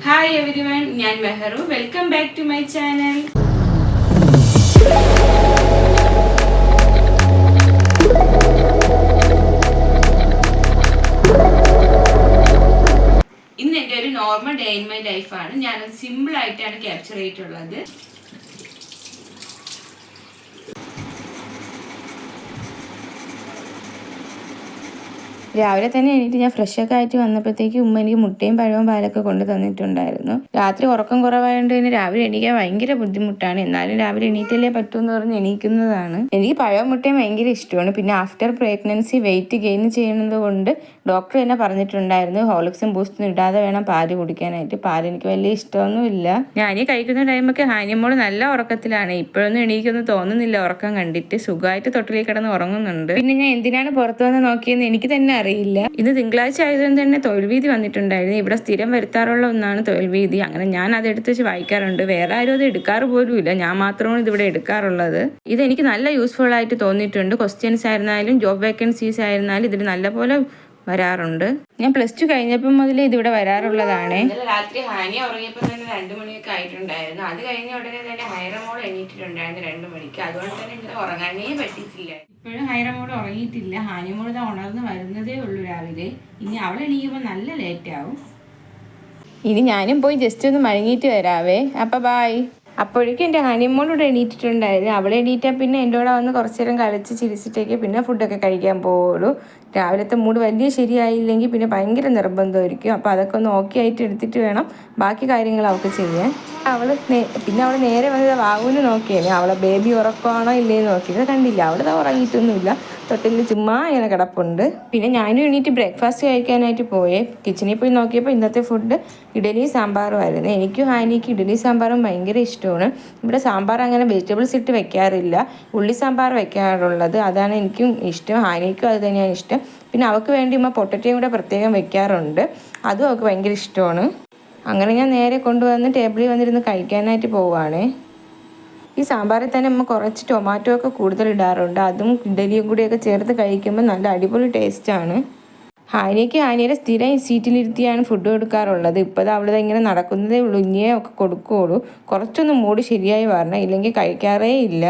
Hi everyone, ഞാൻ Mehru. Welcome back to my channel. ഇന്ന് എൻ്റെ ഒരു നോർമൽ ഡേ ഇൻ മൈ ലൈഫാണ്. ഞാനത് സിമ്പിൾ ആയിട്ടാണ് ക്യാപ്ചർ ചെയ്തിട്ടുള്ളത്. രാവിലെ തന്നെ എണീറ്റ് ഞാൻ ഫ്രഷൊക്കെ ആയിട്ട് വന്നപ്പോഴത്തേക്ക് ഉമ്മ എനിക്ക് മുട്ടയും പഴവും പാലൊക്കെ കൊണ്ട് തന്നിട്ടുണ്ടായിരുന്നു. രാത്രി ഉറക്കം കുറവായതുകൊണ്ട് തന്നെ രാവിലെ എണീക്കാൻ ഭയങ്കര ബുദ്ധിമുട്ടാണ്. എന്നാലും രാവിലെ എണീറ്റല്ലേ പറ്റൂന്ന് പറഞ്ഞ് എണീക്കുന്നതാണ്. എനിക്ക് പഴവും മുട്ടയും ഭയങ്കര ഇഷ്ടമാണ്. പിന്നെ ആഫ്റ്റർ പ്രഗ്നൻസി വെയിറ്റ് ഗെയിൻ ചെയ്യുന്നത് കൊണ്ട് ഡോക്ടർ തന്നെ പറഞ്ഞിട്ടുണ്ടായിരുന്നു ഹോർലിക്സും ബൂസ്റ്റും ഇടാതെ വേണം പാല് കുടിക്കാനായിട്ട്. പാൽ എനിക്ക് വലിയ ഇഷ്ടമൊന്നുമില്ല. ഞാൻ കഴിക്കുന്ന ടൈമൊക്കെ ഹാനിമോൾ നല്ല ഉറക്കത്തിലാണ്. ഇപ്പോഴൊന്നും എണീക്കൊന്നും തോന്നുന്നില്ല. ഉറക്കം കണ്ടിട്ട് സുഖമായിട്ട് തൊട്ടിലേക്ക് കിടന്ന് ഉറങ്ങുന്നുണ്ട്. പിന്നെ ഞാൻ എന്തിനാണ് പുറത്തു വന്ന് നോക്കിയെന്ന് എനിക്ക് തന്നെ അറിയില്ല. ഇന്ന് തിങ്കളാഴ്ച ആയതുകൊണ്ട് തന്നെ തൊഴിൽ വീതി വന്നിട്ടുണ്ടായിരുന്നു. ഇവിടെ സ്ഥിരം വരുത്താറുള്ള ഒന്നാണ് തൊഴിൽ വീതി. അങ്ങനെ ഞാൻ അത് എടുത്ത് വെച്ച് വായിക്കാറുണ്ട്. വേറെ ആരും അത് എടുക്കാറ് പോലും ഇല്ല. ഞാൻ മാത്രമാണ് ഇതിവിടെ എടുക്കാറുള്ളത്. ഇതെനിക്ക് നല്ല യൂസ്ഫുൾ ആയിട്ട് തോന്നിയിട്ടുണ്ട്. ക്വസ്റ്റ്യൻസ് ആയിരുന്നാലും ജോബ് വേക്കൻസീസ് ആയിരുന്നാലും ഇതിൽ നല്ലപോലെ വരാറുണ്ട്. ഞാൻ +2 കഴിഞ്ഞപ്പോൾ മുതലേ ഇതിവിടെ വരാറുള്ളതാണ്. രാത്രി ഹാനി ഉറങ്ങിയപ്പോൾ തന്നെ 2 മണിയൊക്കെ ആയിട്ടുണ്ടായിരുന്നു. അത് കഴിഞ്ഞ ഉടനെ തന്നെ ഹൈറമോൾ എണീറ്റിട്ടുണ്ടായിരുന്നു 2 മണിക്ക്. അതുകൊണ്ട് തന്നെ ഇങ്ങനെ ഉറങ്ങാനേ പറ്റിയിട്ടില്ല. ഇപ്പോഴും ഹൈറമോൾ ഉറങ്ങിയിട്ടില്ല. ഹാനിമോൾ ഉണർന്ന് വരുന്നതേ ഉള്ളൂ രാവിലെ. ഇനി അവൾ എണീക്കുമ്പോൾ നല്ല ലേറ്റ് ആവും. ഇനി ഞാനും പോയി ജസ്റ്റ് ഒന്ന് മഴങ്ങിയിട്ട് വരാവേ. അപ്പം ബായ്. അപ്പോഴേക്കും എൻ്റെ ഹണിമോളൂടെ എണീറ്റിട്ടുണ്ടായിരുന്നു. അവളെ എണീറ്റാൽ പിന്നെ എൻ്റെ കൂടെ വന്ന് കുറച്ച് നേരം കളിച്ച് ചിരിച്ചിട്ടേക്ക് പിന്നെ ഫുഡൊക്കെ കഴിക്കാൻ പോവുള്ളൂ. രാവിലത്തെ മൂഡ് വലിയ ശരിയായില്ലെങ്കിൽ പിന്നെ ഭയങ്കര നിർബന്ധമായിരിക്കും. അപ്പോൾ അതൊക്കെ ഒന്ന് ഓക്കെ ആയിട്ട് എടുത്തിട്ട് വേണം ബാക്കി കാര്യങ്ങൾ അവൾക്ക് ചെയ്യാൻ. പിന്നെ അവൾ നേരെ വന്നത് വാവുവിന് നോക്കിയേനെ. അവളെ ബേബി ഉറക്കമാണോ ഇല്ലേന്ന് നോക്കിയത് കണ്ടില്ല. അവളിതാ ഉറങ്ങിയിട്ടൊന്നുമില്ല. തൊട്ടിൽ ചുമ്മാ ഇങ്ങനെ കിടപ്പുണ്ട്. പിന്നെ ഞാനും എണീറ്റ് ബ്രേക്ക്ഫാസ്റ്റ് കഴിക്കാനായിട്ട് പോയേ. കിച്ചണിൽ പോയി നോക്കിയപ്പോൾ ഇന്നത്തെ ഫുഡ് ഇഡലിയും സാമ്പാറും ആയിരുന്നു. എനിക്കും ഹാനിക്ക് ഇഡലി സാമ്പാറും ഭയങ്കര ഇഷ്ടമാണ്. ഇവിടെ സാമ്പാർ അങ്ങനെ വെജിറ്റബിൾസ് ഇട്ട് വെക്കാറില്ല. ഉള്ളി സാമ്പാർ വെക്കാറുള്ളത്. അതാണ് എനിക്കും ഇഷ്ടം. ഹാനിക്കും അത് തന്നെയാണ് ഇഷ്ടം. പിന്നെ അവൾക്ക് വേണ്ടി ഉമ്മ പൊട്ടറ്റയും കൂടെ പ്രത്യേകം വെക്കാറുണ്ട്. അതും അവൾക്ക് ഭയങ്കര ഇഷ്ടമാണ്. അങ്ങനെ ഞാൻ നേരെ കൊണ്ടുവന്ന് ടേബിളിൽ വന്നിരുന്ന് കഴിക്കാനായിട്ട് പോവുകയാണേ. ഈ സാമ്പാറിൽ തന്നെ നമ്മൾ കുറച്ച് ടൊമാറ്റോ ഒക്കെ കൂടുതൽ ഇടാറുണ്ട്. അതും ഇഡലിയും കൂടിയൊക്കെ ചേർത്ത് കഴിക്കുമ്പോൾ നല്ല അടിപൊളി ടേസ്റ്റാണ്. ഹാനിയുടെ സ്ഥിരം സീറ്റിലിരുത്തിയാണ് ഫുഡ് കൊടുക്കാറുള്ളത്. ഇപ്പോൾ അവളിത് ഇങ്ങനെ നടക്കുന്നതേ ഉള്ളൂ. ഇനിയേ ഒക്കെ കൊടുക്കുകയുള്ളൂ. കുറച്ചൊന്ന് മൂടി ശരിയായി വരണം, ഇല്ലെങ്കിൽ കഴിക്കാറേ ഇല്ല.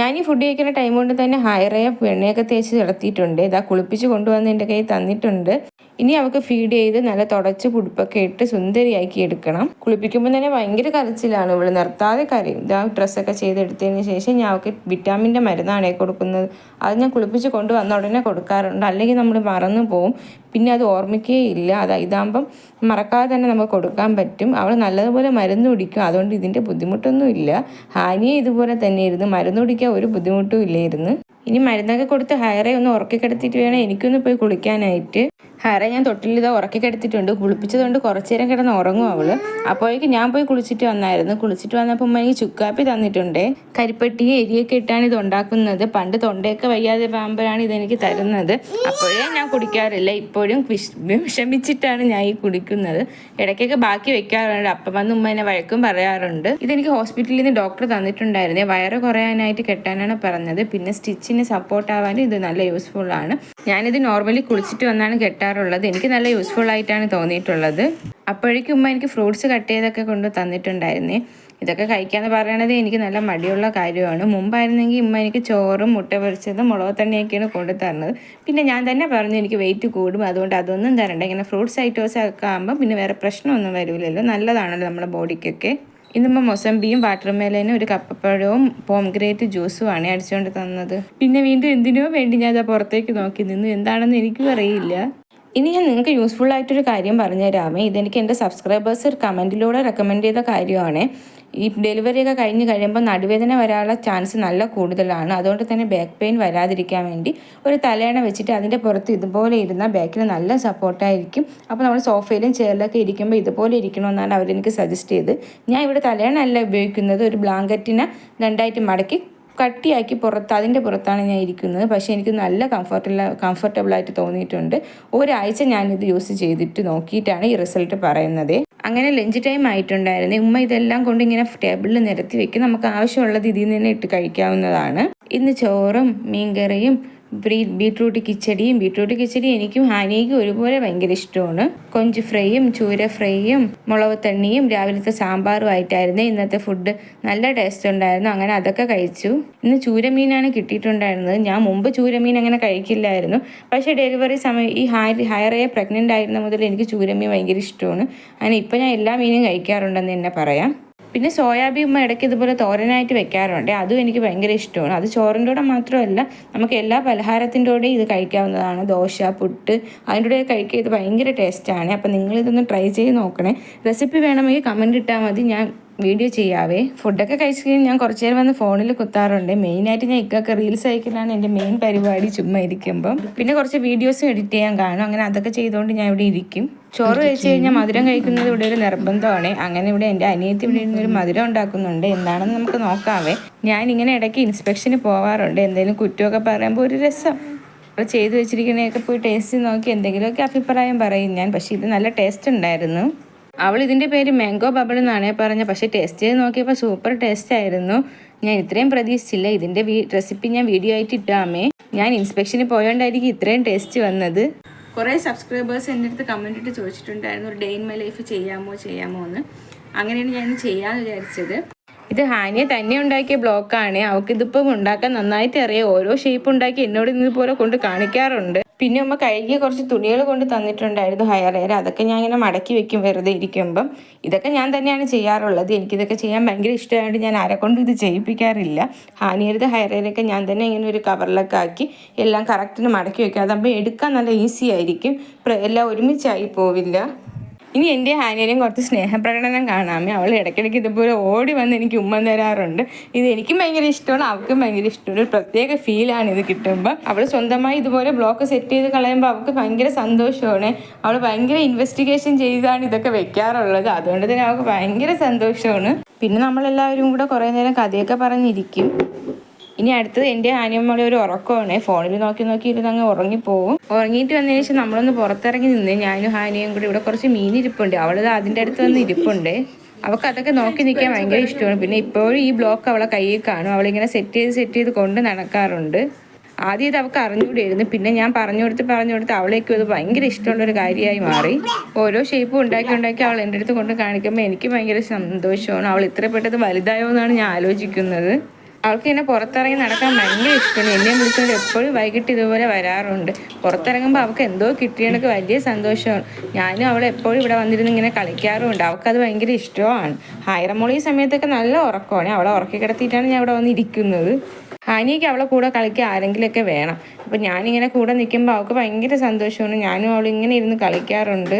ഞാൻ ഈ ഫുഡ് കഴിക്കുന്ന ടൈം കൊണ്ട് തന്നെ ഹൈറയെ എണ്ണയൊക്കെ തേച്ച് കിടത്തിയിട്ടുണ്ട്. ഇതാ കുളിപ്പിച്ച് കൊണ്ടുവന്ന് എൻ്റെ കയ്യിൽ തന്നിട്ടുണ്ട്. ഇനി അവൾക്ക് ഫീഡ് ചെയ്ത് നല്ല തുടച്ച് പുടുപ്പൊക്കെ ഇട്ട് സുന്ദരിയാക്കി എടുക്കണം. കുളിപ്പിക്കുമ്പോൾ തന്നെ ഭയങ്കര കരച്ചിലാണ്. ഇവള് നിർത്താതെ കരയും. ഇതാ ഡ്രസ്സൊക്കെ ചെയ്തെടുത്തതിന് ശേഷം ഞാൻ അവൾക്ക് വിറ്റാമിൻ്റെ മരുന്നാണ് കൊടുക്കുന്നത്. അത് ഞാൻ കുളിപ്പിച്ച് കൊണ്ടുവന്ന ഉടനെ കൊടുക്കാറുണ്ട്. അല്ലെങ്കിൽ നമ്മൾ മറന്നു പോവും. പിന്നെ അത് ഓർമ്മിക്കുകയില്ല. ഇതാകുമ്പം മറക്കാതെ തന്നെ നമുക്ക് കൊടുക്കാൻ പറ്റും. അവൾ നല്ലതുപോലെ മരുന്ന് കുടിക്കും. അതുകൊണ്ട് ഇതിൻ്റെ ബുദ്ധിമുട്ടൊന്നും ഇല്ല. ഹാനിയെ ഇതുപോലെ തന്നെയായിരുന്നു. മരുന്ന് കുടിക്കാൻ ഒരു ബുദ്ധിമുട്ടും ഇല്ലായിരുന്നു. ഇനി മരുന്നൊക്കെ കൊടുത്ത് ഹൈറെ ഒന്ന് ഉറക്കി കിടത്തിയിട്ട് വേണം എനിക്കൊന്ന് പോയി കുളിക്കാനായിട്ട്. ഹൈറെ ഞാൻ തൊട്ടിൽ ഇതാ ഉറക്കി കിടത്തിയിട്ടുണ്ട്. കുളിപ്പിച്ചതുകൊണ്ട് കുറച്ച് നേരം കിടന്ന് ഉറങ്ങും അവള്. അപ്പോഴേക്കും ഞാൻ പോയി കുളിച്ചിട്ട് വന്നായിരുന്നു. കുളിച്ചിട്ട് വന്നപ്പോൾ ഉമ്മ എനിക്ക് ചുക്കാപ്പി തന്നിട്ടുണ്ട്. കരിപ്പട്ടിയും എരിയൊക്കെ ഇട്ടാണ് ഇത് ഉണ്ടാക്കുന്നത്. പണ്ട് തൊണ്ടയൊക്കെ വയ്യാതെ പാമ്പരാണ് ഇതെനിക്ക് തരുന്നത്. അപ്പോഴേ ഞാൻ കുടിക്കാറില്ല. ഇപ്പോഴും വിഷമിച്ചിട്ടാണ് ഞാൻ ഈ കുടിക്കുന്നത്. ഇടയ്ക്കൊക്കെ ബാക്കി വെക്കാറുണ്ട്. അപ്പം വന്ന് ഉമ്മ എന്നെ വഴക്കും പറയാറുണ്ട്. ഇതെനിക്ക് ഹോസ്പിറ്റലിൽ നിന്ന് ഡോക്ടർ തന്നിട്ടുണ്ടായിരുന്നേ. വയറ് കുറയാനായിട്ട് കെട്ടാനാണ് പറഞ്ഞത്. പിന്നെ സ്റ്റിച്ചിന് സപ്പോർട്ട് ആവാൻ ഇത് നല്ല യൂസ്ഫുൾ ആണ്. ഞാനിത് നോർമലി കുളിച്ചിട്ട് വന്നാണ് കെട്ടാറുള്ളത്. എനിക്ക് നല്ല യൂസ്ഫുൾ ആയിട്ടാണ് തോന്നിയിട്ടുള്ളത്. അപ്പോഴേക്കും ഉമ്മ എനിക്ക് ഫ്രൂട്ട്സ് കട്ട് ചെയ്തൊക്കെ കൊണ്ട് തന്നിട്ടുണ്ടായിരുന്നേ. ഇതൊക്കെ കഴിക്കാമെന്ന് പറയണത് എനിക്ക് നല്ല മടിയുള്ള കാര്യമാണ്. മുമ്പായിരുന്നെങ്കിൽ ഉമ്മ എനിക്ക് ചോറും മുട്ട പൊരിച്ചതും മുളക് തണ്ണിയൊക്കെയാണ് കൊണ്ടു തരുന്നത്. പിന്നെ ഞാൻ തന്നെ പറഞ്ഞു എനിക്ക് വെയിറ്റ് കൂടും, അതുകൊണ്ട് അതൊന്നും തരണ്ട. ഇങ്ങനെ ഫ്രൂട്ട്സ് ഐറ്റംസ് ഒക്കെ ആകുമ്പോൾ പിന്നെ വേറെ പ്രശ്നമൊന്നും വരില്ലല്ലോ. നല്ലതാണല്ലോ നമ്മുടെ ബോഡിക്കൊക്കെ. ഇന്നിപ്പോൾ മൊസമ്പിയും വാട്ടർമെലനും ഒരു കപ്പപ്പഴവും പോംഗ്രേറ്റ് ജ്യൂസുമാണ് അടിച്ചുകൊണ്ട് തന്നത്. പിന്നെ വീണ്ടും എന്തിനോ വേണ്ടി ഞാൻ അത് പുറത്തേക്ക് നോക്കി നിന്നു. എന്താണെന്ന് എനിക്കും അറിയില്ല. ഇനി ഞാൻ നിങ്ങൾക്ക് യൂസ്ഫുൾ ആയിട്ടൊരു കാര്യം പറഞ്ഞുതരാമേ. ഇതെനിക്ക് എൻ്റെ സബ്സ്ക്രൈബേഴ്സ് കമൻറ്റിലൂടെ റെക്കമെൻഡ് ചെയ്ത കാര്യമാണ്. ഈ ഡെലിവറിയൊക്കെ കഴിഞ്ഞ് കഴിയുമ്പോൾ നടുവേദന വരാനുള്ള ചാൻസ് നല്ല കൂടുതലാണ്. അതുകൊണ്ട് തന്നെ ബാക്ക് പെയിൻ വരാതിരിക്കാൻ വേണ്ടി ഒരു തലയണ വെച്ചിട്ട് അതിൻ്റെ പുറത്ത് ഇതുപോലെ ഇരുന്നാൽ ബാക്കിന് നല്ല സപ്പോർട്ടായിരിക്കും. അപ്പോൾ നമ്മൾ സോഫയിലും ചെയറിലൊക്കെ ഇരിക്കുമ്പോൾ ഇതുപോലെ ഇരിക്കണമെന്നാണ് അവരെനിക്ക് സജസ്റ്റ് ചെയ്ത്. ഞാൻ ഇവിടെ തലയണ അല്ല ഉപയോഗിക്കുന്നത്. ഒരു ബ്ലാങ്കറ്റിനെ 2ആയിട്ട് മടക്കി കട്ടിയാക്കി അതിൻ്റെ പുറത്താണ് ഞാൻ ഇരിക്കുന്നത്. പക്ഷേ എനിക്ക് നല്ല കംഫർട്ടബിളായിട്ട് തോന്നിയിട്ടുണ്ട്. ഒരാഴ്ച ഞാനിത് യൂസ് ചെയ്തിട്ട് നോക്കിയിട്ടാണ് ഈ റിസൾട്ട് പറയുന്നത്. അങ്ങനെ ലഞ്ച് ടൈം ആയിട്ടുണ്ടായിരുന്നു. ഉമ്മ ഇതെല്ലാം കൊണ്ട് ഇങ്ങനെ ടേബിളിൽ നിരത്തി വെക്കും. നമുക്ക് ആവശ്യമുള്ളത് ഇതിൽ നിന്ന് തന്നെ ഇട്ട് കഴിക്കാവുന്നതാണ്. ഇന്ന് ചോറും മീൻകറിയും ബീട്രൂട്ട് കിച്ചടി എനിക്കും ഹാനിയയ്ക്കും ഒരുപോലെ ഭയങ്കര ഇഷ്ടമാണ്. കൊഞ്ച് ഫ്രൈയും ചൂര ഫ്രൈയും മുളക് തണ്ണിയും രാവിലത്തെ സാമ്പാറും ആയിട്ടായിരുന്നു ഇന്നത്തെ ഫുഡ്. നല്ല ടേസ്റ്റ് ഉണ്ടായിരുന്നു. അങ്ങനെ അതൊക്കെ കഴിച്ചു. ഇന്ന് ചൂരമീനാണ് കിട്ടിയിട്ടുണ്ടായിരുന്നത്. ഞാൻ മുമ്പ് ചൂരമീൻ അങ്ങനെ കഴിക്കില്ലായിരുന്നു. പക്ഷേ ഡെലിവറി സമയം ഈ ഹയറയെ പ്രഗ്നൻ്റ് ആയിരുന്ന മുതൽ എനിക്ക് ചൂരമീൻ ഭയങ്കര ഇഷ്ടമാണ്. അങ്ങനെ ഇപ്പം ഞാൻ എല്ലാ മീനും കഴിക്കാറുണ്ടെന്ന് തന്നെ പറയാം. പിന്നെ സോയാബീൻ ഇടയ്ക്ക് ഇതുപോലെ തോരനായിട്ട് വെക്കാറുണ്ട്. അതും എനിക്ക് ഭയങ്കര ഇഷ്ടമാണ്. അത് ചോറിൻ്റെ കൂടെ മാത്രമല്ല, നമുക്ക് എല്ലാ പലഹാരത്തിൻ്റെ കൂടെയും ഇത് കഴിക്കാവുന്നതാണ്. ദോശ, പുട്ട്, അതിൻ്റെ കൂടെ കഴിക്കുക ഇത് ഭയങ്കര ടേസ്റ്റാണ്. അപ്പം നിങ്ങളിതൊന്ന് ട്രൈ ചെയ്ത് നോക്കണേ. റെസിപ്പി വേണമെങ്കിൽ കമൻറ്റ് ഇട്ടാൽ മതി, ഞാൻ വീഡിയോ ചെയ്യാവേ. ഫുഡൊക്കെ കഴിച്ച് കഴിഞ്ഞ് ഞാൻ കുറച്ച് നേരം വന്ന് ഫോണിൽ കുത്താറുണ്ട്. മെയിനായിട്ട് ഞാൻ ഇക്കൊക്കെ റീൽസ് അയക്കലാണ് എൻ്റെ മെയിൻ പരിപാടി ചുമ്മാ ഇരിക്കുമ്പം. പിന്നെ കുറച്ച് വീഡിയോസും എഡിറ്റ് ചെയ്യാൻ കാണും. അങ്ങനെ അതൊക്കെ ചെയ്തുകൊണ്ട് ഞാൻ ഇവിടെ ഇരിക്കും. ചോറ് കഴിച്ച് കഴിഞ്ഞാൽ മധുരം കഴിക്കുന്നത് ഇവിടെ ഒരു നിർബന്ധമാണ്. അങ്ങനെ ഇവിടെ എൻ്റെ അനിയത്തി ഇവിടെ ഇരുന്നൊരു മധുരം ഉണ്ടാക്കുന്നുണ്ട്. എന്താണെന്ന് നമുക്ക് നോക്കാവേ. ഞാനിങ്ങനെ ഇടയ്ക്ക് ഇൻസ്പെക്ഷന് പോവാറുണ്ട്. എന്തെങ്കിലും കുറ്റമൊക്കെ പറയുമ്പോൾ ഒരു രസം. അപ്പോൾ ചെയ്ത് വെച്ചിരിക്കുന്നതൊക്കെ പോയി ടേസ്റ്റ് നോക്കി എന്തെങ്കിലുമൊക്കെ അഭിപ്രായം പറയും ഞാൻ. പക്ഷേ ഇത് നല്ല ടേസ്റ്റ് ഉണ്ടായിരുന്നു. അവൾ ഇതിൻ്റെ പേര് മാംഗോ ബബിൾ എന്നാണേ പറഞ്ഞത്. പക്ഷേ ടേസ്റ്റ് ചെയ്ത് നോക്കിയപ്പോൾ സൂപ്പർ ടേസ്റ്റ് ആയിരുന്നു. ഞാൻ ഇത്രയും പ്രതീക്ഷിച്ചില്ല. ഇതിൻ്റെ റെസിപ്പി ഞാൻ വീഡിയോ ആയിട്ട് ഇട്ടാമേ. ഞാൻ ഇൻസ്പെക്ഷന് പോയോണ്ടായിരിക്കും ഇത്രയും ടേസ്റ്റ് വന്നത്. കുറേ സബ്സ്ക്രൈബേഴ്സ് എൻ്റെ അടുത്ത് കമൻറ്റ് ഇട്ട് ചോദിച്ചിട്ടുണ്ടായിരുന്നു ഒരു ഡേ ഇൻ മൈ ലൈഫ് ചെയ്യാമോ എന്ന്. അങ്ങനെയാണ് ഞാൻ ചെയ്യാമെന്ന് വിചാരിച്ചത്. ഇത് ഹാനിയ തന്നെ ഉണ്ടാക്കിയ ബ്ലോക്കാണ്. അവൾക്കിതിപ്പം ഉണ്ടാക്കാൻ നന്നായിട്ട് അറിയാം. ഓരോ ഷേപ്പ് ഉണ്ടാക്കി എന്നോട് ഇതുപോലെ കൊണ്ട് കാണിക്കാറുണ്ട്. പിന്നെ അമ്മ കഴുകിയ കുറച്ച് തുണികൾ കൊണ്ട് തന്നിട്ടുണ്ടായിരുന്നു ഹെയർ. അതൊക്കെ ഞാൻ ഇങ്ങനെ മടക്കി വെക്കും വെറുതെ ഇരിക്കുമ്പം. ഇതൊക്കെ ഞാൻ തന്നെയാണ് ചെയ്യാറുള്ളത്. എനിക്കിതൊക്കെ ചെയ്യാൻ ഭയങ്കര ഇഷ്ടമായിട്ട് ഞാൻ ആരെക്കൊണ്ടും ഇത് ചെയ്യിപ്പിക്കാറില്ല. ഹാനിയരുടെ ഹെയറൊക്കെ ഞാൻ തന്നെ ഇങ്ങനെ ഒരു കവറിലൊക്കെ ആക്കി എല്ലാം കറക്റ്റിന് മടക്കി വെക്കും. അതാകുമ്പോൾ എടുക്കാൻ നല്ല ഈസി ആയിരിക്കും. എല്ലാം ഒരുമിച്ചായി പോവില്ല. ഇനി എൻ്റെ ഹാനിയനെയും കുറച്ച് സ്നേഹപ്രകടനം കാണാമേ. അവൾ ഇടയ്ക്കിടയ്ക്ക് ഇതുപോലെ ഓടി വന്ന് എനിക്ക് ഉമ്മ തരാറുണ്ട്. ഇത് എനിക്കും ഭയങ്കര ഇഷ്ടമാണ്, അവൾക്കും ഭയങ്കര ഇഷ്ടമാണ്. ഒരു പ്രത്യേക ഫീലാണ് ഇത് കിട്ടുമ്പോൾ. അവൾ സ്വന്തമായി ഇതുപോലെ ബ്ലോക്ക് സെറ്റ് ചെയ്ത് കളയുമ്പോൾ അവൾക്ക് ഭയങ്കര സന്തോഷമാണ്. അവൾ ഭയങ്കര ഇൻവെസ്റ്റിഗേഷൻ ചെയ്താണ് ഇതൊക്കെ വെക്കാറുള്ളത്. അതുകൊണ്ട് തന്നെ അവൾക്ക് ഭയങ്കര സന്തോഷമാണ്. പിന്നെ നമ്മളെല്ലാവരും കൂടെ കുറേ നേരം കഥയൊക്കെ പറഞ്ഞിരിക്കും. ഇനി അടുത്തത് എൻ്റെ ആനിയമ്മയുടെ ഒരു ഉറക്കമാണ്. ഫോണിൽ നോക്കി ഇരുന്ന് അങ്ങ് ഉറങ്ങിപ്പോവും. ഉറങ്ങിയിട്ട് വന്നതിന് ശേഷം നമ്മളൊന്ന് പുറത്തിറങ്ങി നിന്ന് ഞാനും ഹാനിയും കൂടി ഇവിടെ കുറച്ച് മീൻ ഇരിപ്പുണ്ട്. അവളത് അതിൻ്റെ അടുത്ത് വന്ന് ഇരിപ്പുണ്ട്. അവൾക്ക് അതൊക്കെ നോക്കി നിൽക്കാൻ ഭയങ്കര ഇഷ്ടമാണ്. പിന്നെ ഇപ്പോഴും ഈ ബ്ലോക്ക് അവളെ കയ്യിൽ കാണും. അവളിങ്ങനെ സെറ്റ് ചെയ്ത് കൊണ്ട് നടക്കാറുണ്ട്. ആദ്യം ഇത് അവൾക്ക് അറിഞ്ഞുകൂടിയായിരുന്നു. പിന്നെ ഞാൻ പറഞ്ഞു കൊടുത്ത് അവളേക്കും അത് ഭയങ്കര ഇഷ്ടമുള്ളൊരു കാര്യമായി മാറി. ഓരോ ഷേപ്പും ഉണ്ടാക്കി അവൾ എൻ്റെ അടുത്ത് കൊണ്ട് കാണിക്കുമ്പോൾ എനിക്ക് ഭയങ്കര സന്തോഷമാണ്. അവൾ ഇത്ര പെട്ടെന്ന് വലുതായോ എന്നാണ് ഞാൻ ആലോചിക്കുന്നത്. അവൾക്ക് എന്നെ പുറത്തിറങ്ങി നടക്കാൻ ഭയങ്കര ഇഷ്ടമാണ്. എന്നെ വിളിച്ചുകൊണ്ട് എപ്പോഴും വൈകിട്ട് ഇതുപോലെ വരാറുണ്ട്. പുറത്തിറങ്ങുമ്പോൾ അവൾക്ക് എന്തോ കിട്ടിയതൊക്കെ വലിയ സന്തോഷമാണ്. ഞാനും അവളെ എപ്പോഴും ഇവിടെ വന്നിരുന്ന് ഇങ്ങനെ കളിക്കാറുമുണ്ട്. അവൾക്കത് ഭയങ്കര ഇഷ്ടമാണ്. ഹൈറമോളി സമയത്തൊക്കെ നല്ല ഉറക്കമാണ്. അവളെ ഉറക്കി കിടത്തിയിട്ടാണ് ഞാൻ ഇവിടെ വന്നിരിക്കുന്നത്. ഹാനിക്ക് അവളെ കൂടെ കളിക്കാൻ ആരെങ്കിലുമൊക്കെ വേണം. അപ്പോൾ ഞാനിങ്ങനെ കൂടെ നിൽക്കുമ്പോൾ അവൾക്ക് ഭയങ്കര സന്തോഷമാണ്. ഞാനും അവളിങ്ങനെ ഇരുന്ന് കളിക്കാറുണ്ട്.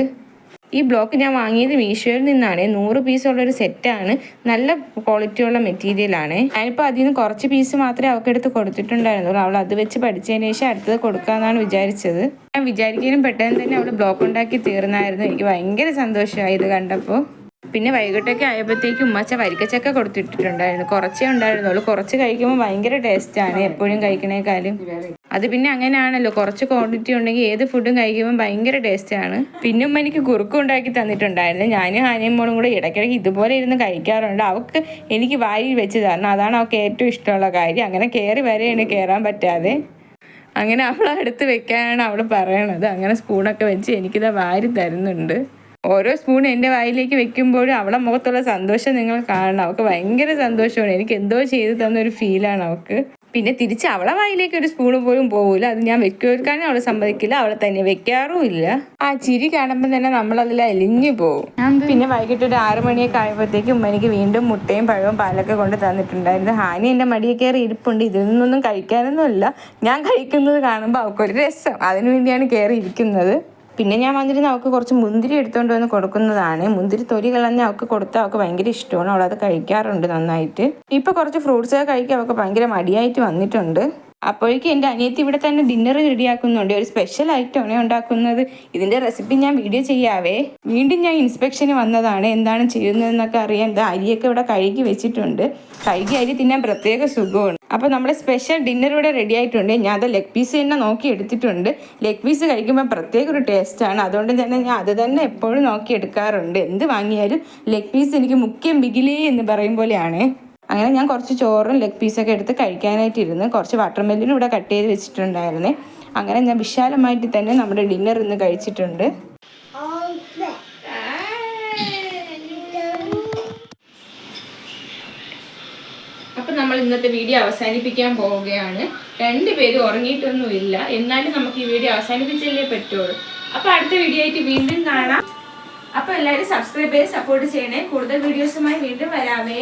ഈ ബ്ലോക്ക് ഞാൻ വാങ്ങിയത് മീഷോയിൽ നിന്നാണ്. 100 പീസുള്ളൊരു സെറ്റാണ്. നല്ല ക്വാളിറ്റിയുള്ള മെറ്റീരിയലാണ്. ഞാനിപ്പോൾ അതിൽ നിന്ന് കുറച്ച് പീസ് മാത്രമേ അവൾക്കെടുത്ത് കൊടുത്തിട്ടുണ്ടായിരുന്നുള്ളൂ. അവൾ അത് വെച്ച് പഠിച്ചതിന് ശേഷം അടുത്തത് കൊടുക്കാമെന്നാണ് വിചാരിച്ചത്. ഞാൻ വിചാരിക്കാനും പെട്ടെന്ന് തന്നെ അവൾ ബ്ലോക്ക് ഉണ്ടാക്കി തീർന്നായിരുന്നു. എനിക്ക് ഭയങ്കര സന്തോഷമായി ഇത് കണ്ടപ്പോൾ. പിന്നെ വൈകിട്ടൊക്കെ ആയപ്പോഴത്തേക്കും ഉമ്മച്ച വരിക്കച്ചക്ക കൊടുത്തിട്ടുണ്ടായിരുന്നു. കുറച്ചേ ഉണ്ടായിരുന്നുള്ളൂ. കുറച്ച് കഴിക്കുമ്പോൾ ഭയങ്കര ടേസ്റ്റാണ് എപ്പോഴും കഴിക്കണേക്കാളും. അത് പിന്നെ അങ്ങനെയാണല്ലോ, കുറച്ച് ക്വാണ്ടിറ്റി ഉണ്ടെങ്കിൽ ഏത് ഫുഡും കഴിക്കുമ്പോൾ ഭയങ്കര ടേസ്റ്റാണ്. പിന്നെ ഉമ്മ എനിക്ക് കുറുക്കും ഉണ്ടാക്കി തന്നിട്ടുണ്ടായിരുന്നു. ഞാനും ഹാനിയും മോളും കൂടെ ഇടയ്ക്കിടയ്ക്ക് ഇതുപോലെ ഇരുന്ന് കഴിക്കാറുണ്ട്. അവൾക്ക് എനിക്ക് വാരി വെച്ച് തരണം, അതാണ് അവൾക്ക് ഏറ്റവും ഇഷ്ടമുള്ള കാര്യം. അങ്ങനെ കയറി വരെയാണ് കയറാൻ പറ്റാതെ. അങ്ങനെ അവളെ അടുത്ത് വെക്കാനാണ് അവൾ പറയണത്. അങ്ങനെ സ്പൂണൊക്കെ വെച്ച് എനിക്കിത് വാരി തരുന്നുണ്ട്. ഓരോ സ്പൂൺ എൻ്റെ വായിലേക്ക് വെക്കുമ്പോഴും അവളെ മുഖത്തുള്ള സന്തോഷം നിങ്ങൾ കാണണം. അവൾക്ക് ഭയങ്കര സന്തോഷമാണ്. എനിക്ക് എന്തോ ചെയ്ത് തന്നൊരു ഫീലാണ് അവൾക്ക്. പിന്നെ തിരിച്ച് അവളെ വായിലേക്ക് ഒരു സ്പൂണ് പോലും പോകില്ല. അത് ഞാൻ വെക്കാനും അവൾ സമ്മതിക്കില്ല. അവളെ തന്നെ വെക്കാറുമില്ല. ആ ചിരി കാണുമ്പോൾ തന്നെ നമ്മളതിൽ അലിഞ്ഞു പോകും. പിന്നെ വൈകിട്ട് ഒരു 6 മണിയൊക്കെ ആയപ്പോഴത്തേക്കും ഉമ്മ എനിക്ക് വീണ്ടും മുട്ടയും പഴവും പാലൊക്കെ കൊണ്ട് തന്നിട്ടുണ്ടായിരുന്നു. ഹാനി എൻ്റെ മടിയെ കയറി ഇരിപ്പുണ്ട്. ഇതിൽ നിന്നൊന്നും കഴിക്കാനൊന്നുമില്ല. ഞാൻ കഴിക്കുന്നത് കാണുമ്പോൾ അവൾക്കൊരു രസം, അതിനു വേണ്ടിയാണ് കയറി ഇരിക്കുന്നത്. പിന്നെ ഞാൻ വന്നിരുന്ന് അവൾക്ക് കുറച്ച് മുന്തിരി എടുത്തുകൊണ്ട് വന്ന് കൊടുക്കുന്നതാണ്. മുന്തിരി തൊലി കളഞ്ഞ് അവൾക്ക് കൊടുത്താൽ അവൾക്ക് ഭയങ്കര ഇഷ്ടമാണ്. അവളത് കഴിക്കാറുണ്ട് നന്നായിട്ട്. ഇപ്പോൾ കുറച്ച് ഫ്രൂട്ട്സൊക്കെ കഴിക്കാൻ അവൾക്ക് ഭയങ്കര മടിയായിട്ട് വന്നിട്ടുണ്ട്. അപ്പോഴേക്കും എൻ്റെ അനിയത്തി ഇവിടെ തന്നെ ഡിന്നർ റെഡിയാക്കുന്നുണ്ട്. ഒരു സ്പെഷ്യൽ ഐറ്റമാണ് ഉണ്ടാക്കുന്നത്. ഇതിൻ്റെ റെസിപ്പി ഞാൻ വീഡിയോ ചെയ്യാവേ. വീണ്ടും ഞാൻ ഇൻസ്പെക്ഷന് വന്നതാണ്. എന്താണ് ചെയ്യുന്നതെന്നൊക്കെ അറിയാൻ. അരിയൊക്കെ ഇവിടെ കഴുകി വെച്ചിട്ടുണ്ട്. കഴുകി അരി തിന്നാൻ പ്രത്യേക സുഖമാണ്. അപ്പോൾ നമ്മുടെ സ്പെഷ്യൽ ഡിന്നർ ഇവിടെ റെഡി ആയിട്ടുണ്ട്. ഞാൻ അത് ലെഗ് പീസ് തന്നെ നോക്കി എടുത്തിട്ടുണ്ട്. ലെഗ് പീസ് കഴിക്കുമ്പോൾ പ്രത്യേക ഒരു ടേസ്റ്റാണ്. അതുകൊണ്ട് തന്നെ ഞാൻ അത് തന്നെ എപ്പോഴും നോക്കി എടുക്കാറുണ്ട്. എന്ത് വാങ്ങിയാലും ലെഗ് പീസ് എനിക്ക് മുഖ്യം ബിഗിലേ എന്ന് പറയും പോലെയാണ്. അങ്ങനെ ഞാൻ കുറച്ച് ചോറും ലെഗ് പീസൊക്കെ എടുത്ത് കഴിക്കാനായിട്ടിരുന്ന് കുറച്ച് വാട്ടർമെല്ലിനും ഇവിടെ കട്ട് ചെയ്ത് വെച്ചിട്ടുണ്ടായിരുന്നേ. അങ്ങനെ ഞാൻ വിശാലമായിട്ട് തന്നെ നമ്മുടെ ഡിന്നർ ഇന്ന് കഴിച്ചിട്ടുണ്ട്. അപ്പം നമ്മൾ ഇന്നത്തെ വീഡിയോ അവസാനിപ്പിക്കാൻ പോവുകയാണ്. രണ്ടുപേരും ഉറങ്ങിയിട്ടൊന്നുമില്ല, എന്നാലും നമുക്ക് ഈ വീഡിയോ അവസാനിപ്പിച്ചല്ലേ പറ്റുള്ളൂ. അപ്പോൾ അടുത്ത വീഡിയോ ആയിട്ട് വീണ്ടും കാണാം. അപ്പോൾ എല്ലാവരും സബ്സ്ക്രൈബ് ചെയ്ത് സപ്പോർട്ട് ചെയ്യണേ. കൂടുതൽ വീഡിയോസുമായി വീണ്ടും വരാമേ.